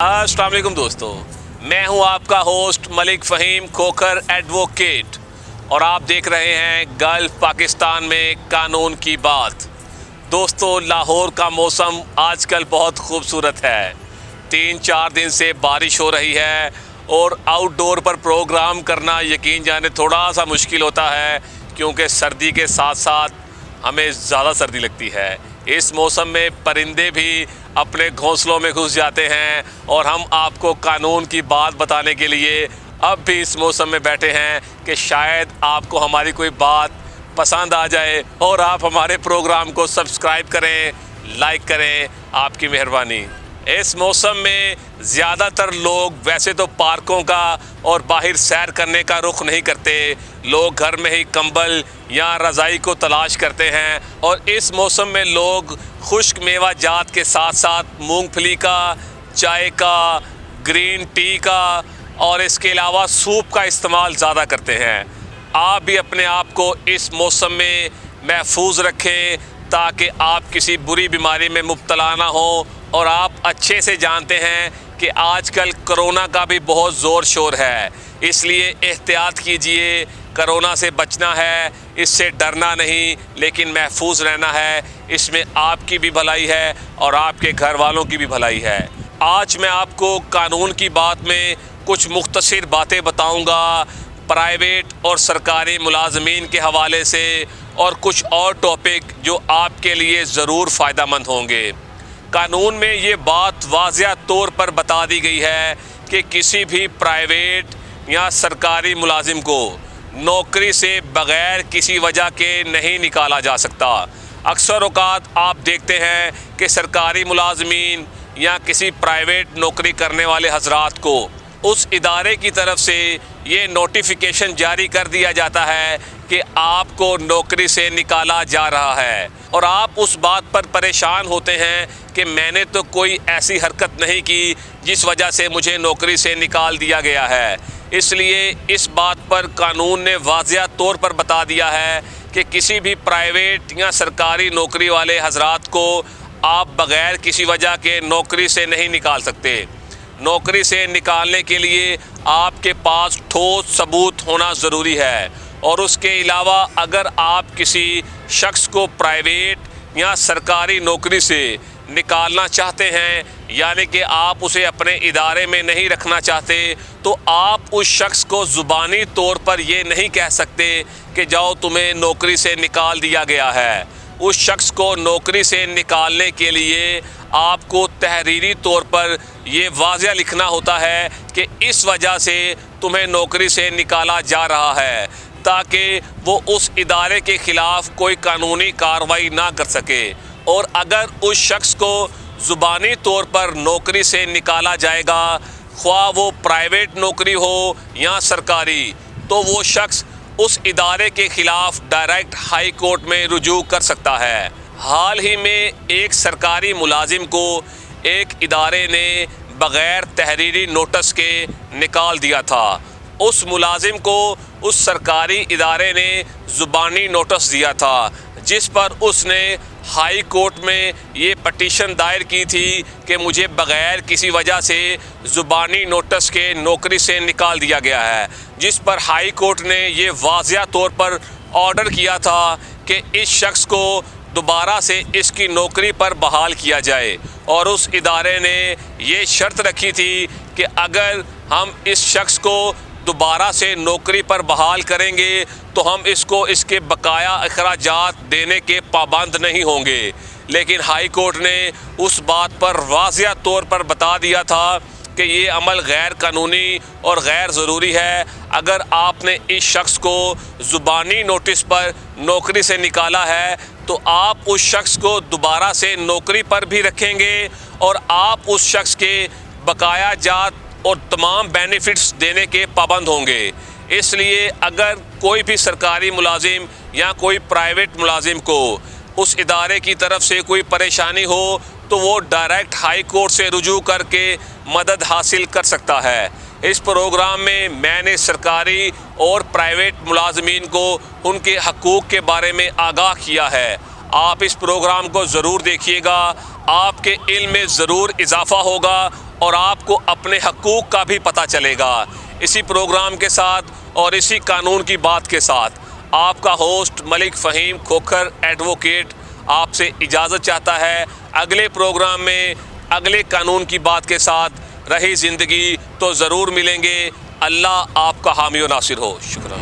अस्सलाम वालेकुम दोस्तों, मैं हूं आपका होस्ट मलिक फ़हीम खोखर एडवोकेट और आप देख रहे हैं गल्फ़ पाकिस्तान में कानून की बात। दोस्तों, लाहौर का मौसम आजकल बहुत खूबसूरत है। 3-4 दिन से बारिश हो रही है और आउटडोर पर प्रोग्राम करना यकीन जाने थोड़ा सा मुश्किल होता है, क्योंकि सर्दी के साथ साथ हमें ज़्यादा सर्दी लगती है। इस मौसम में परिंदे भी अपने घोंसलों में घुस जाते हैं और हम आपको कानून की बात बताने के लिए अब भी इस मौसम में बैठे हैं कि शायद आपको हमारी कोई बात पसंद आ जाए और आप हमारे प्रोग्राम को सब्सक्राइब करें, लाइक करें, आपकी मेहरबानी। इस मौसम में ज़्यादातर लोग वैसे तो पार्कों का और बाहर सैर करने का रुख नहीं करते, लोग घर में ही कंबल या रज़ाई को तलाश करते हैं। और इस मौसम में लोग खुश्क मेवा जात के साथ साथ मूंगफली का, चाय का, ग्रीन टी का और इसके अलावा सूप का इस्तेमाल ज़्यादा करते हैं। आप भी अपने आप को इस मौसम में महफूज रखें ताकि आप किसी बुरी बीमारी में मुब्तला ना हो। और आप अच्छे से जानते हैं कि आजकल कोरोना का भी बहुत ज़ोर शोर है, इसलिए एहतियात कीजिए। कोरोना से बचना है, इससे डरना नहीं लेकिन महफूज रहना है। इसमें आपकी भी भलाई है और आपके घर वालों की भी भलाई है। आज मैं आपको कानून की बात में कुछ मुख्तसर बातें बताऊंगा प्राइवेट और सरकारी मुलाजमीन के हवाले से, और कुछ और टॉपिक जो आपके लिए ज़रूर फ़ायदा मंद होंगे। कानून में ये बात वाज़िया तौर पर बता दी गई है कि किसी भी प्राइवेट या सरकारी मुलाजिम को नौकरी से बग़ैर किसी वजह के नहीं निकाला जा सकता। अक्सर औक़ात आप देखते हैं कि सरकारी मुलाजमीन या किसी प्राइवेट नौकरी करने वाले हज़रात को उस इदारे की तरफ से ये नोटिफिकेशन जारी कर दिया जाता है कि आपको नौकरी से निकाला जा रहा है, और आप उस बात पर परेशान होते हैं कि मैंने तो कोई ऐसी हरकत नहीं की जिस वजह से मुझे नौकरी से निकाल दिया गया है। इसलिए इस बात पर कानून ने वाज़िया तौर पर बता दिया है कि किसी भी प्राइवेट या सरकारी नौकरी वाले हज़रात को आप बग़ैर किसी वजह के नौकरी से नहीं निकाल सकते। नौकरी से निकालने के लिए आपके पास ठोस सबूत होना ज़रूरी है, और उसके अलावा अगर आप किसी शख्स को प्राइवेट या सरकारी नौकरी से निकालना चाहते हैं, यानी कि आप उसे अपने इदारे में नहीं रखना चाहते, तो आप उस शख्स को ज़ुबानी तौर पर ये नहीं कह सकते कि जाओ तुम्हें नौकरी से निकाल दिया गया है। उस शख्स को नौकरी से निकालने के लिए आपको तहरीरी तौर पर ये वाज़िया लिखना होता है कि इस वजह से तुम्हें नौकरी से निकाला जा रहा है, ताकि वो उस इदारे के ख़िलाफ़ कोई कानूनी कार्रवाई ना कर सके। और अगर उस शख्स को ज़ुबानी तौर पर नौकरी से निकाला जाएगा, ख्वाह वो प्राइवेट नौकरी हो या सरकारी, तो वो शख्स उस इदारे के ख़िलाफ़ डायरेक्ट हाई कोर्ट में रुजू कर सकता है। हाल ही में एक सरकारी मुलाजिम को एक इदारे ने बग़ैर तहरीरी नोटिस के निकाल दिया था। उस मुलाजिम को उस सरकारी इदारे ने ज़ुबानी नोटिस दिया था, जिस पर उसने हाई कोर्ट में ये पटिशन दायर की थी कि मुझे बग़ैर किसी वजह से ज़ुबानी नोटिस के नौकरी से निकाल दिया गया है, जिस पर हाई कोर्ट ने ये वाज़िया तौर पर ऑर्डर किया था कि इस शख्स को दोबारा से इसकी नौकरी पर बहाल किया जाए। और उस इदारे ने ये शर्त रखी थी कि अगर हम इस शख्स को दोबारा से नौकरी पर बहाल करेंगे तो हम इसको इसके बकाया अखराजात देने के पाबंद नहीं होंगे। लेकिन हाई कोर्ट ने उस बात पर वाज़िया तौर पर बता दिया था कि ये अमल गैर कानूनी और गैर ज़रूरी है। अगर आपने इस शख्स को ज़ुबानी नोटिस पर नौकरी से निकाला है तो आप उस शख्स को दोबारा से नौकरी पर भी रखेंगे और आप उस शख्स के बकाया जात और तमाम बेनिफिट्स देने के पाबंद होंगे। इसलिए अगर कोई भी सरकारी मुलाजिम या कोई प्राइवेट मुलाजिम को उस इदारे की तरफ से कोई परेशानी हो तो वो डायरेक्ट हाई कोर्ट से रुजू करके मदद हासिल कर सकता है। इस प्रोग्राम में मैंने सरकारी और प्राइवेट मुलाजमीन को उनके हकूक़ के बारे में आगाह किया है। آپ اس پروگرام کو ضرور دیکھیے گا، آپ کے علم میں ضرور اضافہ ہوگا اور آپ کو اپنے حقوق کا بھی پتہ چلے گا۔ اسی پروگرام کے ساتھ اور اسی قانون کی بات کے ساتھ آپ کا ہوسٹ ملک فہیم کھوکھر ایڈووکیٹ آپ سے اجازت چاہتا ہے۔ اگلے پروگرام میں اگلے قانون کی بات کے ساتھ رہی زندگی تو ضرور ملیں گے۔ اللہ آپ کا حامی و ناصر ہو۔ شکریہ۔